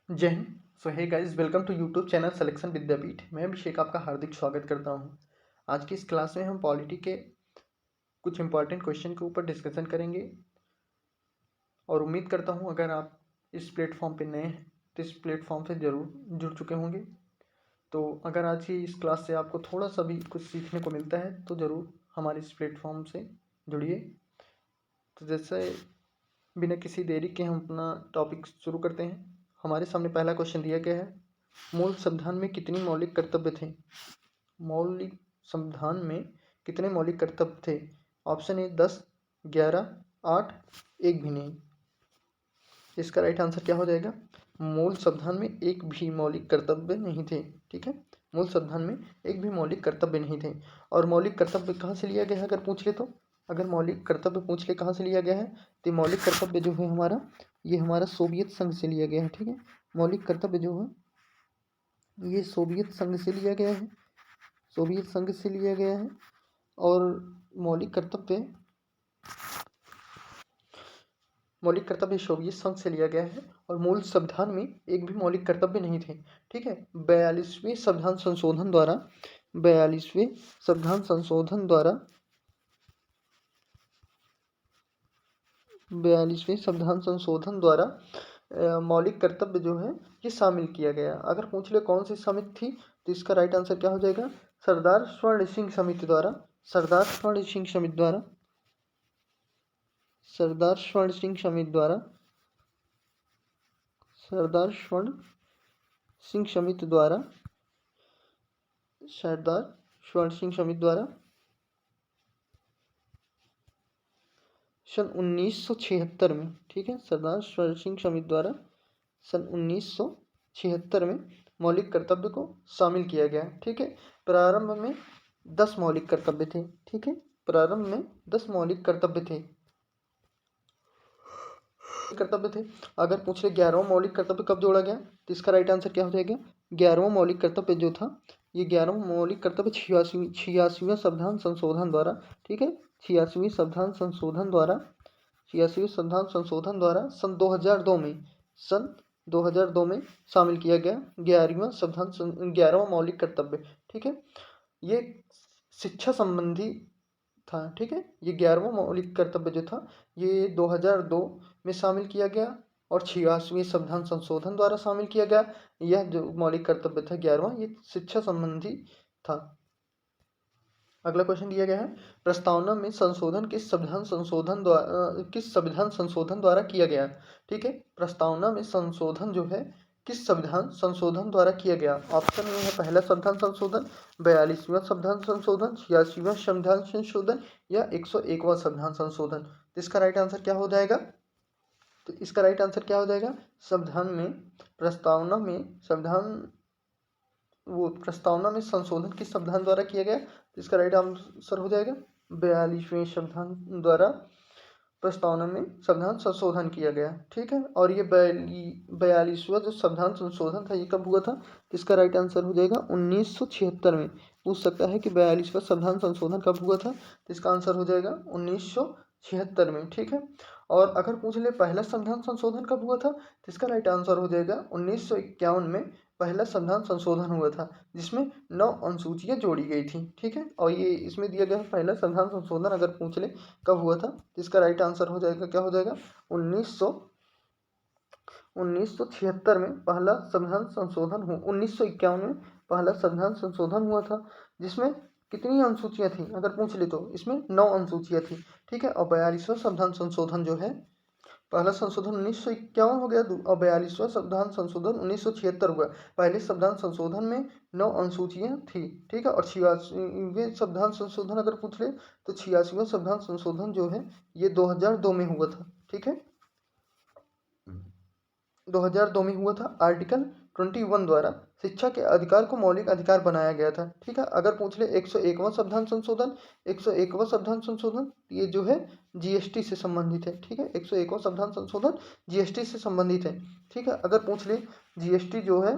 जय हिंद। So hey guys, welcome to YouTube channel selection Vidyapeeth. मैं अभिषेक आपका हार्दिक स्वागत करता हूं। आज की इस क्लास में हम पॉलिटी के कुछ इंपॉर्टेंट क्वेश्चन के ऊपर डिस्कशन करेंगे और उम्मीद करता हूं अगर आप इस प्लेटफॉर्म पे नए हैं तो इस प्लेटफॉर्म से ज़रूर जुड़ चुके होंगे। तो अगर आज की इस क्लास से आपको थोड़ा सा भी कुछ सीखने को मिलता है तो ज़रूर हमारे इस प्लेटफॉर्म से जुड़िए। तो जैसे बिना किसी देरी के हम अपना टॉपिक शुरू करते हैं। हमारे सामने पहला क्वेश्चन दिया गया है, मूल संविधान में कितनी मौलिक कर्तव्य थे? मौलिक संविधान में कितने मौलिक कर्तव्य थे? ऑप्शन ए 10, 11, 8, एक भी नहीं। इसका राइट आंसर क्या हो जाएगा? मूल संविधान में एक भी मौलिक कर्तव्य नहीं थे। ठीक है, मूल संविधान में एक भी मौलिक कर्तव्य नहीं थे। और मौलिक कर्तव्य कहाँ से लिया गया है अगर पूछ ले तो? अगर मौलिक कर्तव्य पूछ ले कहाँ से लिया गया है तो मौलिक कर्तव्य जो है हमारा, ये हमारा सोवियत संघ से लिया गया है। ठीक है, मौलिक कर्तव्य जो है ये सोवियत संघ से लिया गया है, सोवियत संघ से लिया गया है। और मौलिक कर्तव्य मौलिक कर्तव्य सोवियत संघ से लिया गया है और मूल संविधान में एक भी मौलिक कर्तव्य नहीं थे। ठीक है, 42वें संविधान संशोधन द्वारा 42वें संविधान संशोधन द्वारा 42वें संविधान संशोधन द्वारा मौलिक कर्तव्य जो है ये शामिल किया गया। अगर पूछ ले कौन सी समिति थी तो इसका राइट आंसर क्या हो जाएगा? सरदार स्वर्ण सिंह समिति द्वारा, सरदार स्वर्ण सिंह समिति द्वारा, सरदार स्वर्ण सिंह समिति द्वारा, सरदार स्वर्ण सिंह समिति द्वारा, सरदार स्वर्ण सिंह समिति द्वारा सन 1976 में। ठीक है, सरदार स्वर्ण सिंह समिति द्वारा सन 1976 में मौलिक कर्तव्य को शामिल किया गया। ठीक है, प्रारंभ में 10 मौलिक कर्तव्य थे। ठीक है, प्रारंभ में 10 मौलिक कर्तव्य थे। अगर पूछ ले 11वां मौलिक कर्तव्य कब जोड़ा गया तो इसका राइट आंसर क्या हो जाएगा? 11वां मौलिक कर्तव्य जो था ये 11वां मौलिक कर्तव्य 86वें संविधान संशोधन द्वारा, ठीक है, 86वें संविधान संशोधन द्वारा, 86वें संविधान संशोधन द्वारा सन 2002 में शामिल किया गया 11वां मौलिक कर्तव्य। ठीक है, ये शिक्षा संबंधी था। ठीक है, ये 11वां मौलिक कर्तव्य जो था ये 2002 में शामिल किया गया और 86वें संविधान संशोधन द्वारा शामिल किया गया। यह जो मौलिक कर्तव्य था 11वां, ये शिक्षा संबंधी था। अगला क्वेश्चन दिया गया है, प्रस्तावना में संशोधन किस संविधान संशोधन द्वारा किया गया? ठीक है, प्रस्तावना में संशोधन जो है किस संविधान संशोधन द्वारा किया गया? ऑप्शन में है पहला संविधान संशोधन, 42वां संविधान संशोधन, 86वां संविधान संशोधन या 101वां संविधान संशोधन। तो इसका राइट आंसर क्या हो जाएगा? तो इसका राइट आंसर क्या हो जाएगा? संविधान में प्रस्तावना में प्रस्तावना में संशोधन किस संविधान द्वारा किया गया? तो इसका राइट आंसर हो जाएगा 42वें संविधान द्वारा प्रस्तावना में संविधान संशोधन किया गया। ठीक है, और ये 42वां जो संविधान संशोधन था ये कब हुआ था? तो इसका राइट आंसर हो जाएगा 1976 में। पूछ सकता है कि 42वां संविधान संशोधन कब हुआ था, तो इसका आंसर हो जाएगा 1976 में। ठीक है, और अगर पूछ ले पहला संविधान संशोधन कब हुआ था तो इसका राइट आंसर हो जाएगा 1951 में पहला संविधान संशोधन हुआ था जिसमें 9 अनुसूचियां जोड़ी गई थी। ठीक है, और ये इसमें दिया गया पहला संविधान संशोधन अगर पूछ ले कब हुआ था तो इसका राइट आंसर हो जाएगा, क्या हो जाएगा? 1976 में पहला संविधान संशोधन हुआ, 1951 में पहला संविधान संशोधन हुआ था जिसमें कितनी अनुसूचियां थी अगर पूछ ले तो इसमें 9 अनुसूचियां थी। ठीक है, और 42वां संविधान संशोधन जो है, पहला संशोधन 1951 हो गया और 42वां संविधान संशोधन 1976 हुआ। पहले संविधान संशोधन में 9 अनुसूचियां थी। ठीक है, और 86वें संविधान संशोधन अगर पूछ ले तो 86वां संविधान संशोधन जो है ये 2002 में हुआ था। ठीक है, 2002 में हुआ था। आर्टिकल 21 द्वारा शिक्षा के अधिकार को मौलिक अधिकार बनाया गया था। ठीक है, अगर पूछ ले 101वां संविधान संशोधन, 101वां संविधान संशोधन ये जो है जीएसटी से संबंधित है। ठीक है, 101वां संविधान संशोधन जीएसटी से संबंधित है। ठीक है, अगर पूछ ले जीएसटी जो है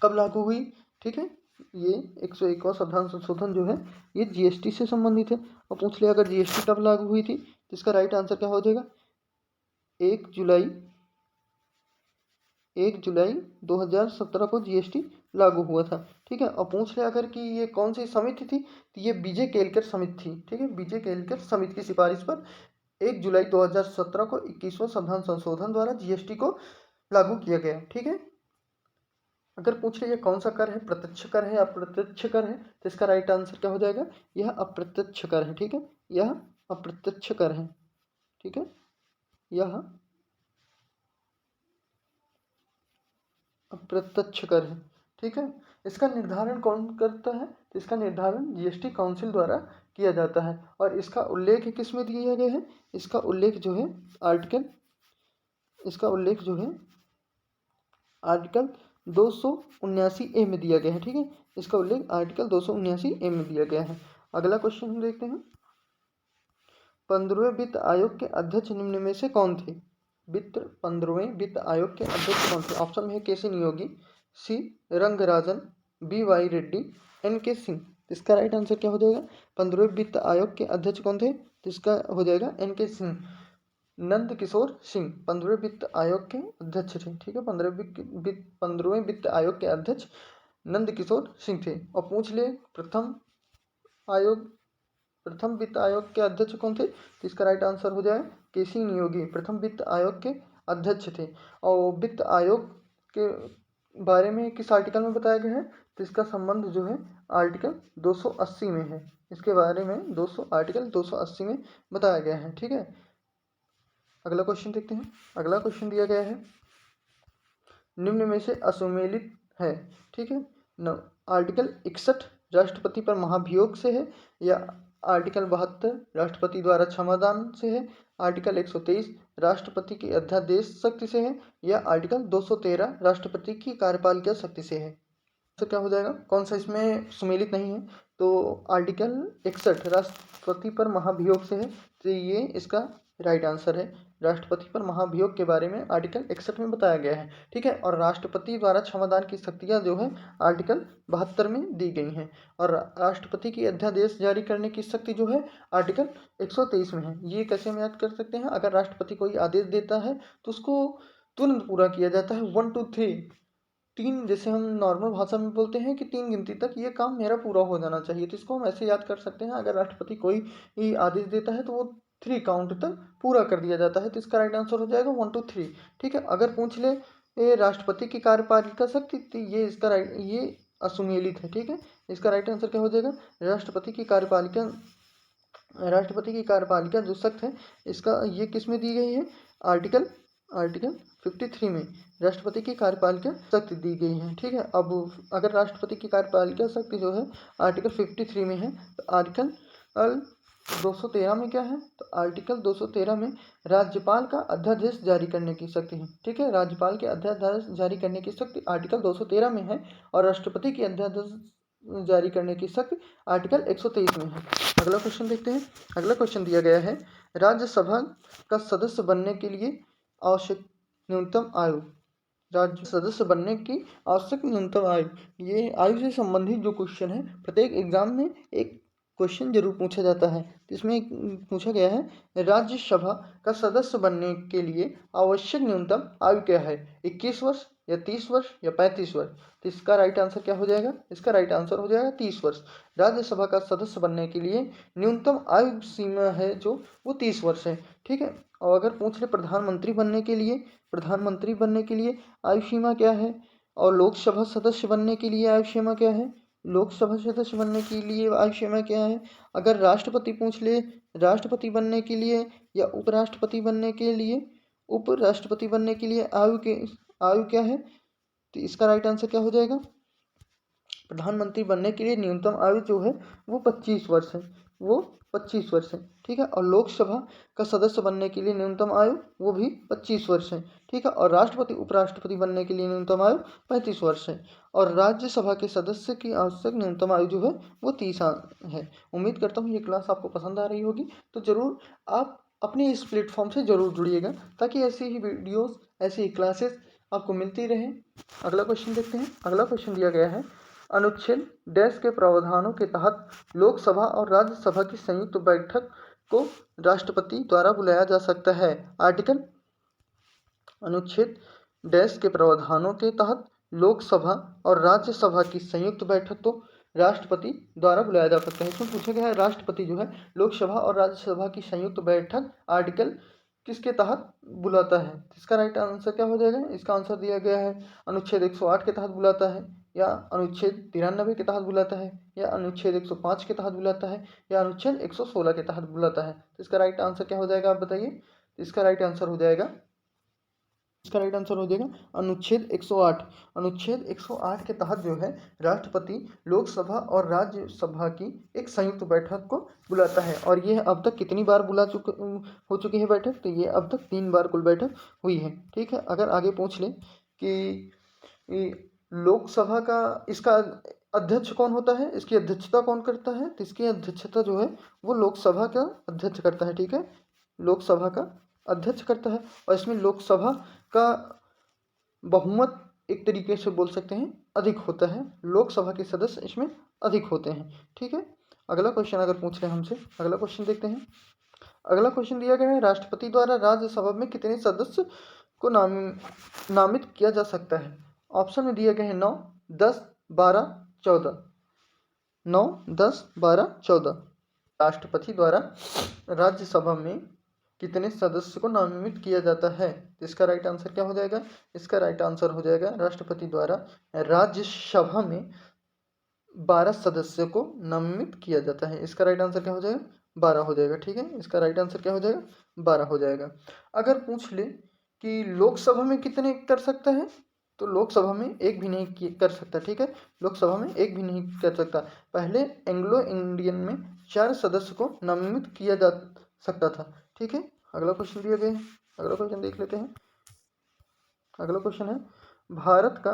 कब लागू हुई? ठीक है, ये 101वां संविधान संशोधन जो है ये जीएसटी से संबंधित है। और पूछ ले अगर जीएसटी कब लागू हुई थी तो इसका राइट आंसर क्या हो जाएगा? 1 जुलाई 1 जुलाई 2017 को जीएसटी लागू हुआ था। ठीक है, और पूछ लिया अगर कि ये कौन सी समिति थी, तो ये विजय केलकर समिति थी। ठीक है, विजय केलकर समिति की सिफारिश पर 1 जुलाई 2017 को 21वां संविधान संशोधन द्वारा जीएसटी को लागू किया गया। ठीक है, अगर पूछ लिया कौन सा कर है, प्रत्यक्ष कर है, अप्रत्यक्ष कर है, तो इसका राइट आंसर क्या हो जाएगा, यह अप्रत्यक्ष कर है। ठीक है, यह अप्रत्यक्ष कर है। ठीक है, यह अप्रत्यक्ष कर है। ठीक है, इसका निर्धारण कौन करता है, तो इसका निर्धारण जीएसटी काउंसिल द्वारा किया जाता है। और इसका उल्लेख किस में दिया गया है, इसका उल्लेख जो है आर्टिकल, इसका उल्लेख जो है आर्टिकल 279A में दिया गया है। ठीक है, इसका उल्लेख आर्टिकल 279A में दिया गया है। अगला क्वेश्चन हम देखते हैं, 15वें वित्त आयोग के अध्यक्ष निम्न में से कौन थे। 15वें वित्त आयोग के अध्यक्ष कौन थे। ऑप्शन में है K C Neogy, C Rangarajan, B Y Reddy, N K Singh. इसका राइट आंसर क्या हो जाएगा, 15वें वित्त आयोग के अध्यक्ष कौन थे, तो इसका हो जाएगा एन के सिंह, नंद किशोर सिंह 15वें वित्त आयोग के अध्यक्ष थे। ठीक है, 15वें वित्त आयोग के अध्यक्ष नंद किशोर सिंह थे। और पूछ ले प्रथम वित्त आयोग के अध्यक्ष कौन थे, तो इसका राइट आंसर हो जाए के सी नियोगी, प्रथम वित्त आयोग के अध्यक्ष थे। और वित्त आयोग के बारे में किस आर्टिकल में बताया गया है, तो इसका संबंध जो है आर्टिकल 280 में है। इसके बारे में आर्टिकल 280 में बताया गया है। ठीक है, अगला क्वेश्चन देखते हैं। अगला क्वेश्चन दिया गया है, निम्न में से असुमेलित है। ठीक है, आर्टिकल 61 राष्ट्रपति पर महाभियोग से है, या आर्टिकल 72 राष्ट्रपति द्वारा क्षमादान से है, आर्टिकल 123 राष्ट्रपति की अध्यादेश शक्ति से है, या आर्टिकल 213 राष्ट्रपति की कार्यपालिका शक्ति से है। तो क्या हो जाएगा, कौन सा इसमें सुमेलित नहीं है, तो आर्टिकल 61 राष्ट्रपति पर महाभियोग से है, तो ये इसका राइट आंसर है। राष्ट्रपति पर महाभियोग के बारे में आर्टिकल 61 में बताया गया है। ठीक है, और राष्ट्रपति द्वारा क्षमादान की शक्तियाँ जो है आर्टिकल 72 में दी गई हैं, और राष्ट्रपति की अध्यादेश जारी करने की शक्ति जो है आर्टिकल 123 में है। ये कैसे हम याद कर सकते हैं, अगर राष्ट्रपति कोई आदेश देता है तो उसको तुरंत पूरा किया जाता है, 1 2 3 3, जैसे हम नॉर्मल भाषा में बोलते हैं कि 3 गिनती तक ये काम मेरा पूरा हो जाना चाहिए, तो इसको हम ऐसे याद कर सकते हैं, अगर राष्ट्रपति कोई आदेश देता है तो वो 3 काउंट तक पूरा कर दिया जाता है, तो इसका राइट आंसर हो जाएगा 1 2 3। ठीक है, अगर पूछ ले ये राष्ट्रपति की कार्यपालिका शक्ति, तो ये इसका ये असुमेलित है। ठीक है, इसका राइट आंसर क्या हो जाएगा, राष्ट्रपति की कार्यपालिका जो शक्ति है, इसका ये किस में दी गई है, आर्टिकल 53 में राष्ट्रपति की कार्यपालिका शक्ति दी गई है। ठीक है, अब अगर राष्ट्रपति की कार्यपालिका शक्ति जो है आर्टिकल 53 में है, तो आर्टिकल 213 में क्या है, तो आर्टिकल 213 में राज्यपाल का अध्यादेश जारी करने की शक्ति है। ठीक है, राज्यपाल के अध्यादेश जारी करने की शक्ति आर्टिकल 213 में है, और राष्ट्रपति की अध्यादेश जारी करने की शक्ति आर्टिकल 123 में है। अगला क्वेश्चन देखते हैं। अगला क्वेश्चन दिया गया है, राज्यसभा का सदस्य बनने के लिए आवश्यक न्यूनतम आयु, राज्य सदस्य बनने की आवश्यक न्यूनतम आयु, ये आयु से संबंधित जो क्वेश्चन है, प्रत्येक एग्जाम में एक क्वेश्चन जरूर पूछा जाता है। इसमें पूछा गया है, राज्यसभा का सदस्य बनने के लिए आवश्यक न्यूनतम आयु क्या है, 21 वर्ष या 30 वर्ष या 35 वर्ष। तो इसका राइट आंसर क्या हो जाएगा, इसका राइट आंसर हो जाएगा 30 वर्ष। राज्यसभा का सदस्य बनने के लिए न्यूनतम आयु सीमा है जो वो 30 वर्ष है। ठीक है, और अगर पूछ ले प्रधानमंत्री बनने के लिए आयु सीमा क्या है, और लोकसभा सदस्य बनने के लिए आयु सीमा क्या है, लोकसभा सदस्य बनने के लिए आयु सीमा क्या है। अगर राष्ट्रपति पूछ ले राष्ट्रपति बनने के लिए या उपराष्ट्रपति बनने के लिए आयु क्या है, तो इसका राइट आंसर क्या हो जाएगा, प्रधानमंत्री बनने के लिए न्यूनतम आयु जो है वो 25 वर्ष है, वो 25 वर्ष है। ठीक है, और लोकसभा का सदस्य बनने के लिए न्यूनतम आयु वो भी 25 वर्ष है। ठीक है, और राष्ट्रपति उपराष्ट्रपति बनने के लिए न्यूनतम आयु 35 वर्ष है, और राज्यसभा के सदस्य की आवश्यक न्यूनतम आयु जो है वो 30 है। उम्मीद करता हूँ ये क्लास आपको पसंद आ रही होगी, तो ज़रूर आप अपने इस प्लेटफॉर्म से ज़रूर जुड़िएगा, ताकि ऐसी ही वीडियोज़, ऐसी ही क्लासेस आपको मिलती रहे। अगला क्वेश्चन देखते हैं। अगला क्वेश्चन दिया गया है, अनुच्छेद डैश के प्रावधानों के तहत लोकसभा और राज्यसभा की संयुक्त बैठक को राष्ट्रपति द्वारा बुलाया जा सकता है। अनुच्छेद डैश के प्रावधानों के तहत लोकसभा और राज्यसभा की संयुक्त बैठक को राष्ट्रपति द्वारा बुलाया जा सकता है। इसमें पूछा गया है राष्ट्रपति जो है लोकसभा और राज्यसभा की संयुक्त बैठक आर्टिकल किसके तहत बुलाता है। इसका राइट आंसर क्या हो जाएगा? इसका आंसर दिया गया है अनुच्छेद 108 के तहत बुलाता है, या अनुच्छेद 93 के तहत बुलाता है, या अनुच्छेद 105 के तहत बुलाता है, या अनुच्छेद 116 के तहत बुलाता है। तो इसका राइट आंसर क्या हो जाएगा, आप बताइए। इसका राइट आंसर हो जाएगा अनुच्छेद 108। अनुच्छेद 108 के तहत जो है राष्ट्रपति लोकसभा और राज्यसभा की एक संयुक्त बैठक को बुलाता है। और ये अब तक कितनी बार हो चुकी है बैठक? तो ये अब तक 3 बार कुल बैठक हुई है। ठीक है, अगर आगे पूछ ले कि लोकसभा का इसका अध्यक्ष कौन होता है, इसकी अध्यक्षता कौन करता है, तो इसकी अध्यक्षता जो है वो लोकसभा का अध्यक्ष करता है। ठीक है, लोकसभा का अध्यक्ष करता है। और इसमें लोकसभा का बहुमत एक तरीके से बोल सकते हैं अधिक होता है, लोकसभा के सदस्य इसमें अधिक होते हैं। ठीक है, अगला क्वेश्चन अगर पूछ रहे हैं हमसे, अगला क्वेश्चन देखते हैं। अगला क्वेश्चन दिया गया है राष्ट्रपति द्वारा राज्यसभा में कितने सदस्य को नामित किया जा सकता है। ऑप्शन में दिए गए हैं 9, 10, 12, 14। 9, 10, 12, 14। राष्ट्रपति द्वारा राज्यसभा में कितने सदस्य को नामित किया जाता है? इसका राइट आंसर क्या हो जाएगा? इसका राइट आंसर हो जाएगा राष्ट्रपति द्वारा राज्यसभा में 12 सदस्यों को नामित किया जाता है। इसका राइट आंसर क्या हो जाएगा? 12 हो जाएगा। ठीक है, इसका राइट आंसर क्या हो जाएगा? 12 हो जाएगा। अगर पूछ ले कि लोकसभा में कितने कर सकता है, तो लोकसभा में एक भी नहीं कर सकता। ठीक है, लोकसभा में एक भी नहीं कर सकता। पहले एंग्लो इंडियन में 4 सदस्य को नामित किया जा सकता था। ठीक है, अगला क्वेश्चन दिया गया है, अगला क्वेश्चन देख लेते हैं। अगला क्वेश्चन है भारत का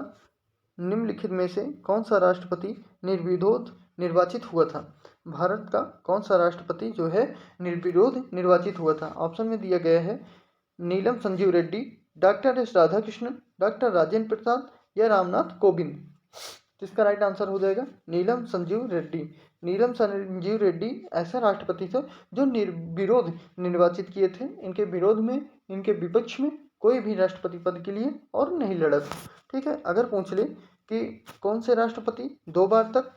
निम्नलिखित में से कौन सा राष्ट्रपति निर्विरोध निर्वाचित हुआ था? भारत का कौन सा राष्ट्रपति जो है निर्विरोध निर्वाचित हुआ था? ऑप्शन में दिया गया है Neelam Sanjiva Reddy, doctor S Radhakrishnan, doctor Rajendra Prasad, या रामनाथ कोविंद। जिसका राइट आंसर हो जाएगा नीलम संजीव रेड्डी। नीलम संजीव रेड्डी ऐसा राष्ट्रपति थे जो निर्विरोध निर्वाचित किए थे। इनके विरोध में, इनके विपक्ष में कोई भी राष्ट्रपति पद के लिए और नहीं लड़ा था। ठीक है, अगर पूछ ले कि कौन से राष्ट्रपति 2 बार तक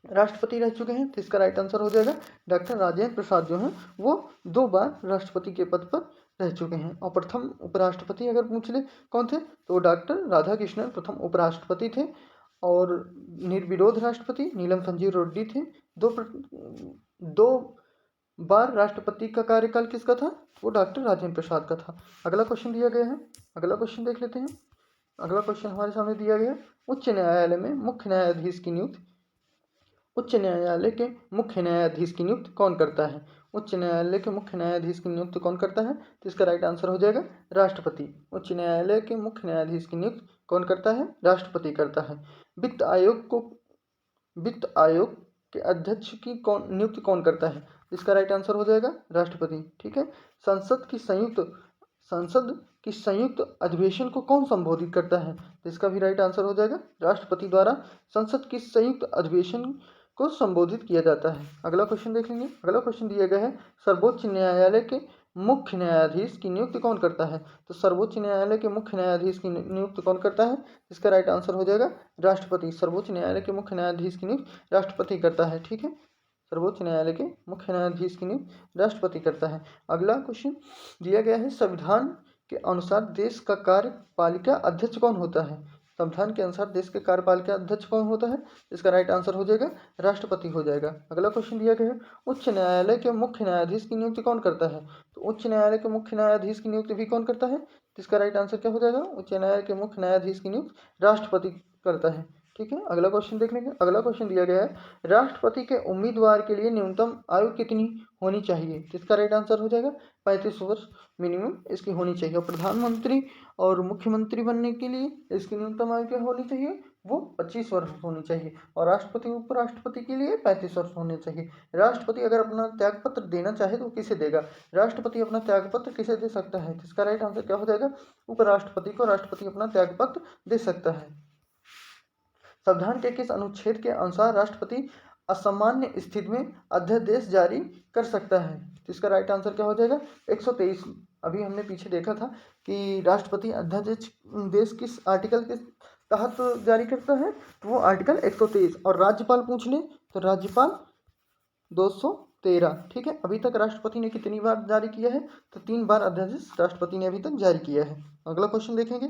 राष्ट्रपति रह चुके हैं, तो इसका राइट आंसर हो जाएगा डॉक्टर राजेंद्र प्रसाद जो हैं वो 2 बार राष्ट्रपति के पद पर रह चुके हैं। और प्रथम उपराष्ट्रपति अगर पूछ ले कौन थे, तो डॉक्टर राधाकृष्णन प्रथम उपराष्ट्रपति थे। और निर्विरोध राष्ट्रपति नीलम संजीव रेड्डी थे। 2 बार राष्ट्रपति का कार्यकाल किसका था? वो डॉक्टर राजेंद्र प्रसाद का था। अगला क्वेश्चन दिया गया है, अगला क्वेश्चन देख लेते हैं। अगला क्वेश्चन हमारे सामने दिया गया है उच्च न्यायालय में मुख्य न्यायाधीश की नियुक्ति उच्च न्यायालय के मुख्य न्यायाधीश की नियुक्ति कौन करता है? उच्च न्यायालय के मुख्य न्यायाधीश की नियुक्ति कौन करता है? तो इसका राइट आंसर हो जाएगा राष्ट्रपति। उच्च न्यायालय के मुख्य न्यायाधीश की नियुक्ति कौन करता है? राष्ट्रपति करता है। वित्त आयोग के अध्यक्ष की नियुक्ति कौन करता है? इसका राइट आंसर हो जाएगा राष्ट्रपति। ठीक है, संसद की संयुक्त अधिवेशन को कौन संबोधित करता है? तो इसका भी राइट आंसर हो जाएगा राष्ट्रपति द्वारा संसद की संयुक्त अधिवेशन को संबोधित किया जाता है। अगला क्वेश्चन देख लेंगे। अगला क्वेश्चन दिया गया है सर्वोच्च न्यायालय के मुख्य न्यायाधीश की नियुक्ति कौन करता है? तो सर्वोच्च न्यायालय के मुख्य न्यायाधीश की नियुक्ति कौन करता है? इसका राइट आंसर हो जाएगा राष्ट्रपति। सर्वोच्च न्यायालय के मुख्य न्यायाधीश की नियुक्ति राष्ट्रपति करता है। ठीक है, सर्वोच्च न्यायालय के मुख्य न्यायाधीश की नियुक्ति राष्ट्रपति करता है। अगला क्वेश्चन दिया गया है संविधान के अनुसार देश का कार्यपालिका अध्यक्ष कौन होता है? संविधान के अनुसार देश के कार्यपालिका अध्यक्ष कौन होता है? इसका राइट आंसर हो जाएगा राष्ट्रपति हो जाएगा। अगला क्वेश्चन दिया गया है उच्च न्यायालय के मुख्य न्यायाधीश की नियुक्ति कौन करता है? तो उच्च न्यायालय के मुख्य न्यायाधीश की नियुक्ति भी कौन करता है? तो इसका राइट आंसर क्या हो जाएगा? उच्च न्यायालय के मुख्य न्यायाधीश की नियुक्ति राष्ट्रपति करता है। ठीक है, अगला क्वेश्चन देख लेंगे। अगला क्वेश्चन दिया गया है राष्ट्रपति के उम्मीदवार के लिए न्यूनतम आयु कितनी होनी चाहिए? इसका राइट आंसर हो जाएगा 35 वर्ष मिनिमम इसकी होनी चाहिए। और प्रधानमंत्री और मुख्यमंत्री बनने के लिए इसकी न्यूनतम आयु क्या होनी चाहिए? वो 25 वर्ष होनी चाहिए। और राष्ट्रपति उपराष्ट्रपति के लिए 35 वर्ष होने चाहिए। राष्ट्रपति अगर अपना त्यागपत्र देना चाहे तो किसे देगा? राष्ट्रपति अपना त्यागपत्र किसे दे सकता है? इसका राइट आंसर क्या हो जाएगा? उपराष्ट्रपति को राष्ट्रपति अपना त्यागपत्र दे सकता है। संविधान के किस अनुच्छेद के अनुसार राष्ट्रपति असामान्य स्थिति में अध्यादेश जारी कर सकता है। तो इसका राइट आंसर क्या हो जाएगा? 123। अभी हमने पीछे देखा था कि राष्ट्रपति अध्यादेश देश किस आर्टिकल के तहत जारी करता है, तो वो आर्टिकल 123। और राज्यपाल पूछ ले तो राज्यपाल 213। ठीक है, अभी तक राष्ट्रपति ने कितनी बार जारी किया है? तो 3 बार अध्यादेश राष्ट्रपति ने अभी तक जारी किया है। अगला क्वेश्चन देखेंगे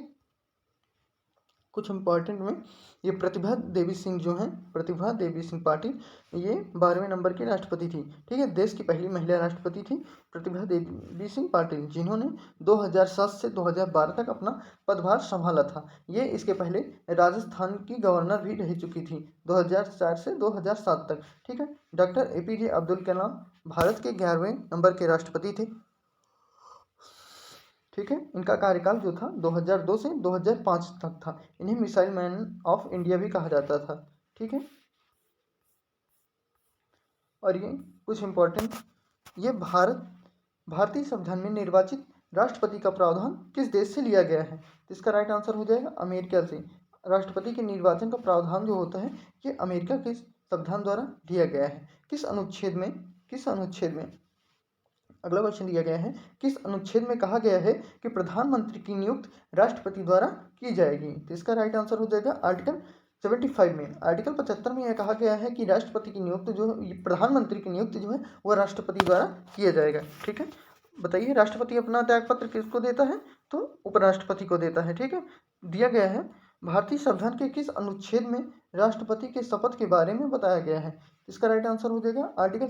कुछ इंपॉर्टेंट में। ये प्रतिभा देवी सिंह जो हैं, प्रतिभा देवी सिंह पाटिल, ये 12वें नंबर की राष्ट्रपति थी। ठीक है, देश की पहली महिला राष्ट्रपति थी प्रतिभा देवी सिंह पाटिल, जिन्होंने 2007 से 2012 तक अपना पदभार संभाला था। ये इसके पहले राजस्थान की गवर्नर भी रह चुकी थी 2004 से 2007 तक। ठीक है, डॉक्टर APJ अब्दुल कलाम भारत के 11वें नंबर के राष्ट्रपति थे। ठीक है, इनका कार्यकाल जो था 2002 से 2005 तक था। इन्हें मिसाइल मैन ऑफ इंडिया भी कहा जाता था। ठीक है, और ये कुछ इम्पोर्टेंट, ये भारतीय संविधान में निर्वाचित राष्ट्रपति का प्रावधान किस देश से लिया गया है? तो इसका राइट आंसर हो जाएगा अमेरिका से। राष्ट्रपति के निर्वाचन का प्रावधान जो होता है ये अमेरिका के संविधान द्वारा दिया गया है। किस अनुच्छेद में अगला क्वेश्चन दिया गया है, किस अनुच्छेद में कहा गया है कि प्रधानमंत्री की नियुक्ति राष्ट्रपति द्वारा की जाएगी? तो इसका राइट आंसर हो जाएगा आर्टिकल 75 में। आर्टिकल 75 में यह कहा गया है कि राष्ट्रपति की नियुक्ति जो प्रधानमंत्री की नियुक्ति जो है वह राष्ट्रपति द्वारा किया जाएगा। ठीक है, बताइए राष्ट्रपति अपना त्यागपत्र किसको देता है? तो उपराष्ट्रपति को देता है। ठीक है, दिया गया है भारतीय संविधान के किस अनुच्छेद में राष्ट्रपति के शपथ के बारे में बताया गया है? इसका राइट आंसर हो जाएगा आर्टिकल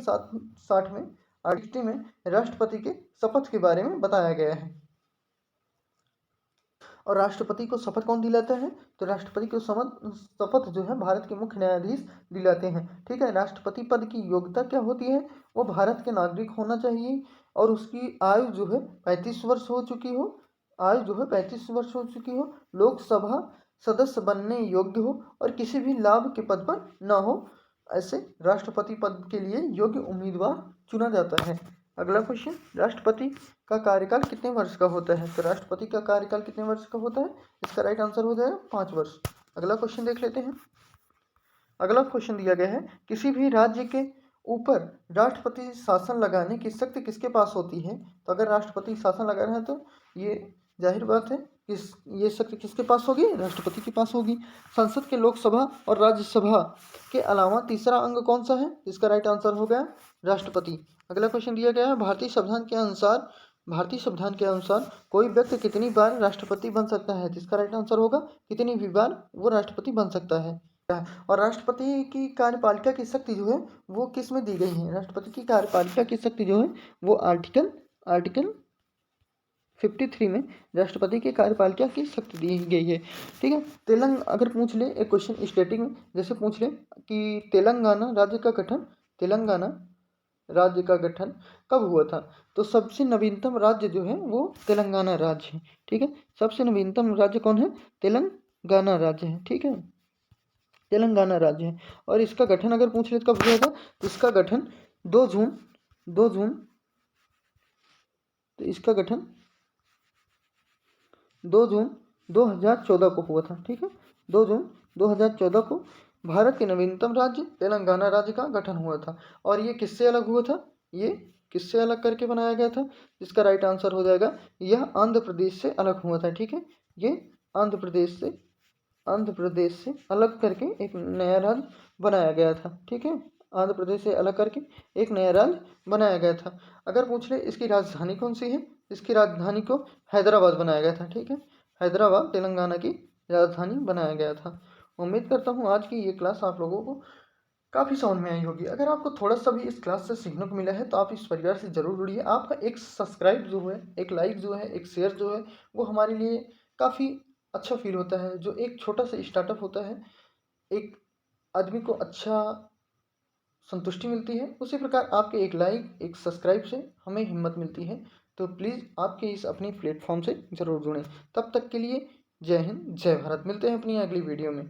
60 में। आर्टिकल में राष्ट्रपति के शपथ के बारे में बताया गया है। और राष्ट्रपति को शपथ कौन दिलाता है? तो राष्ट्रपति को शपथ जो है भारत के मुख्य न्यायाधीश दिलाते हैं। ठीक है, राष्ट्रपति पद की योग्यता क्या होती है? वो भारत के नागरिक होना चाहिए और उसकी आयु जो है 35 वर्ष हो चुकी हो, लोकसभा सदस्य बनने योग्य हो और किसी भी लाभ के पद पर न हो। ऐसे राष्ट्रपति पद के लिए योग्य उम्मीदवार चुना जाता है। अगला क्वेश्चन, राष्ट्रपति का कार्यकाल कितने वर्ष का होता है? तो राष्ट्रपति का कार्यकाल कितने वर्ष का होता है? इसका राइट आंसर हो जाएगा 5 वर्ष। अगला क्वेश्चन देख लेते हैं। अगला क्वेश्चन दिया गया है, किसी भी राज्य के ऊपर राष्ट्रपति शासन लगाने की शक्ति किसके पास होती है? तो अगर राष्ट्रपति शासन लगा रहे हैं तो ये जाहिर बात है ये शक्ति किसके पास होगी? राष्ट्रपति के पास होगी। संसद के लोकसभा और राज्यसभा के अलावा तीसरा अंग कौन सा है? इसका राइट आंसर हो गया राष्ट्रपति। अगला क्वेश्चन दिया गया है, भारतीय संविधान के अनुसार कोई व्यक्ति कितनी बार राष्ट्रपति बन सकता है? जिसका राइट आंसर होगा कितनी भी बार वो राष्ट्रपति बन सकता है। और राष्ट्रपति की कार्यपालिका की शक्ति जो है वो किस में दी गई है? राष्ट्रपति की कार्यपालिका की शक्ति जो है वो आर्टिकल 53 में राष्ट्रपति की कार्यपालिका की शक्ति दी गई है। ठीक है, अगर पूछ ले एक क्वेश्चन स्टेटिंग में, जैसे पूछ ले कि तेलंगाना राज्य का गठन कब हुआ था? तो सबसे नवीनतम राज्य जो है वो तेलंगाना राज्य है। ठीक है, सबसे नवीनतम राज्य कौन है? तेलंगाना राज्य है। ठीक है, तेलंगाना राज्य है। और इसका गठन अगर पूछ ले तो कब हुआ था? तो इसका गठन 2 जून तो इसका गठन 2 जून 2014 को हुआ था। ठीक है, 2 जून 2014 को भारत के नवीनतम राज्य तेलंगाना राज्य का गठन हुआ था। और ये किससे अलग हुआ था? ये किससे अलग करके बनाया गया था? इसका राइट आंसर हो जाएगा यह आंध्र प्रदेश से अलग हुआ था। ठीक है, ये आंध्र प्रदेश से अलग करके एक नया राज्य बनाया गया था। ठीक है, आंध्र प्रदेश से अलग करके एक नया राज्य बनाया गया था। अगर पूछ ले इसकी राजधानी कौन सी है? इसकी राजधानी को हैदराबाद बनाया गया था। ठीक है, हैदराबाद तेलंगाना की राजधानी बनाया गया था। उम्मीद करता हूँ आज की ये क्लास आप लोगों को काफ़ी समझ में आई होगी। अगर आपको थोड़ा सा भी इस क्लास से सीखने को मिला है तो आप इस परिवार से ज़रूर जुड़िए। आपका एक सब्सक्राइब जो है, एक लाइक जो है, एक शेयर जो है वो हमारे लिए काफ़ी अच्छा फील होता है। जो एक छोटा सा स्टार्टअप होता है, एक आदमी को अच्छा संतुष्टि मिलती है, उसी प्रकार आपके एक लाइक, एक सब्सक्राइब से हमें हिम्मत मिलती है। तो प्लीज़ आपके इस अपनी प्लेटफॉर्म से ज़रूर जुड़ें। तब तक के लिए जय हिंद, जय भारत। मिलते हैं अपनी अगली वीडियो में।